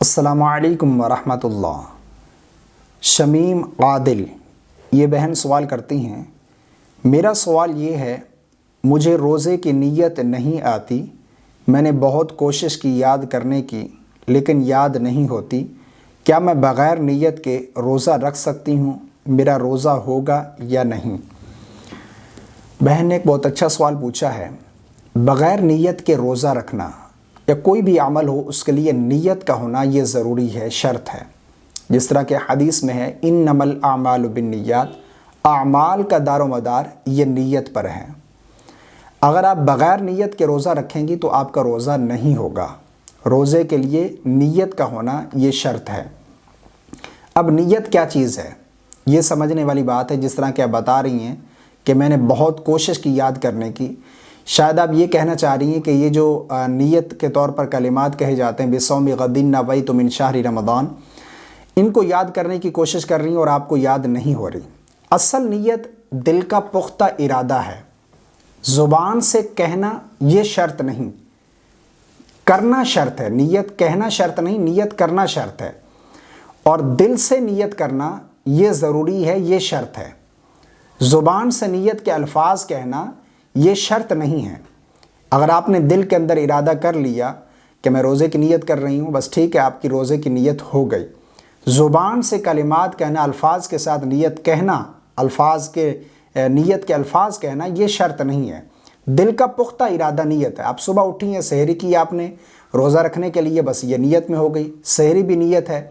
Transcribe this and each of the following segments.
السلام علیکم ورحمۃ اللہ۔ شمیم عادل یہ بہن سوال کرتی ہیں، میرا سوال یہ ہے، مجھے روزے کی نیت نہیں آتی، میں نے بہت کوشش کی یاد کرنے کی لیکن یاد نہیں ہوتی، کیا میں بغیر نیت کے روزہ رکھ سکتی ہوں؟ میرا روزہ ہوگا یا نہیں؟ بہن نے ایک بہت اچھا سوال پوچھا ہے۔ بغیر نیت کے روزہ رکھنا یا کوئی بھی عمل ہو اس کے لیے نیت کا ہونا یہ ضروری ہے، شرط ہے۔ جس طرح کہ حدیث میں ہے، انما الاعمال بالنیات، اعمال کا دار و مدار یہ نیت پر ہے۔ اگر آپ بغیر نیت کے روزہ رکھیں گی تو آپ کا روزہ نہیں ہوگا۔ روزے کے لیے نیت کا ہونا یہ شرط ہے۔ اب نیت کیا چیز ہے یہ سمجھنے والی بات ہے۔ جس طرح کہ آپ بتا رہی ہیں کہ میں نے بہت کوشش کی یاد کرنے کی، شاید آپ یہ کہنا چاہ رہی ہیں کہ یہ جو نیت کے طور پر کلمات کہے جاتے ہیں، بِصَوْمِ غَدٍ نَوَيْتُ مِنْ شَهْرِ رمضان، ان کو یاد کرنے کی کوشش کر رہی ہیں اور آپ کو یاد نہیں ہو رہی۔ اصل نیت دل کا پختہ ارادہ ہے، زبان سے کہنا یہ شرط نہیں، کرنا شرط ہے۔ نیت کہنا شرط نہیں، نیت کرنا شرط ہے، اور دل سے نیت کرنا یہ ضروری ہے، یہ شرط ہے۔ زبان سے نیت کے الفاظ کہنا یہ شرط نہیں ہے۔ اگر آپ نے دل کے اندر ارادہ کر لیا کہ میں روزے کی نیت کر رہی ہوں، بس ٹھیک ہے، آپ کی روزے کی نیت ہو گئی۔ زبان سے کلمات کہنا، الفاظ کے ساتھ نیت کہنا، نیت کے الفاظ کہنا یہ شرط نہیں ہے، دل کا پختہ ارادہ نیت ہے۔ آپ صبح اٹھی ہیں، سحری کی آپ نے روزہ رکھنے کے لیے، بس یہ نیت میں ہو گئی، سحری بھی نیت ہے۔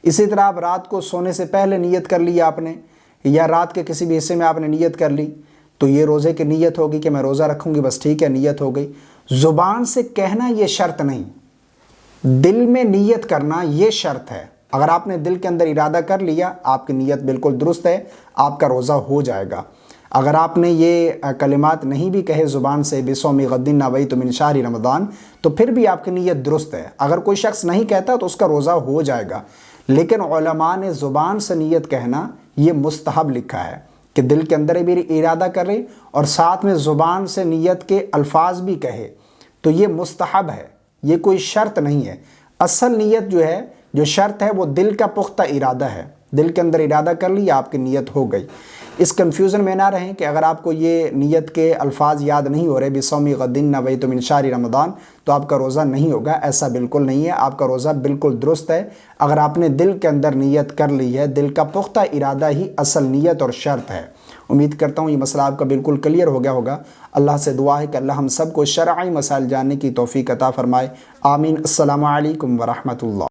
اسی طرح آپ رات کو سونے سے پہلے نیت کر لی آپ نے، یا رات کے کسی بھی حصے میں آپ نے نیت کر لی، تو یہ روزے کی نیت ہوگی کہ میں روزہ رکھوں گی، بس ٹھیک ہے، نیت ہو گئی۔ زبان سے کہنا یہ شرط نہیں، دل میں نیت کرنا یہ شرط ہے۔ اگر آپ نے دل کے اندر ارادہ کر لیا، آپ کی نیت بالکل درست ہے، آپ کا روزہ ہو جائے گا۔ اگر آپ نے یہ کلمات نہیں بھی کہے زبان سے، بِصَوْمِ غَدٍ نَوَيْتُ مِنْ شَهْرِ رمضان، تو پھر بھی آپ کی نیت درست ہے۔ اگر کوئی شخص نہیں کہتا تو اس کا روزہ ہو جائے گا، لیکن علماء نے زبان سے نیت کہنا یہ مستحب لکھا ہے کہ دل کے اندر بھی ارادہ کرے اور ساتھ میں زبان سے نیت کے الفاظ بھی کہے، تو یہ مستحب ہے، یہ کوئی شرط نہیں ہے۔ اصل نیت جو ہے، جو شرط ہے، وہ دل کا پختہ ارادہ ہے۔ دل کے اندر ارادہ کر لیا، آپ کی نیت ہو گئی۔ اس کنفیوژن میں نہ رہیں کہ اگر آپ کو یہ نیت کے الفاظ یاد نہیں ہو رہے، بِصَوْمِ غَدٍ نَوَيْتُ مِنْ شَهْرِ رمضان، تو آپ کا روزہ نہیں ہوگا۔ ایسا بالکل نہیں ہے، آپ کا روزہ بالکل درست ہے۔ اگر آپ نے دل کے اندر نیت کر لی ہے، دل کا پختہ ارادہ ہی اصل نیت اور شرط ہے۔ امید کرتا ہوں یہ مسئلہ آپ کا بالکل کلیئر ہو گیا ہوگا۔ اللہ سے دعا ہے کہ اللہ ہم سب کو شرعی مسائل جاننے کی توفیق عطا فرمائے۔ آمین۔ السلام علیکم ورحمۃ اللہ۔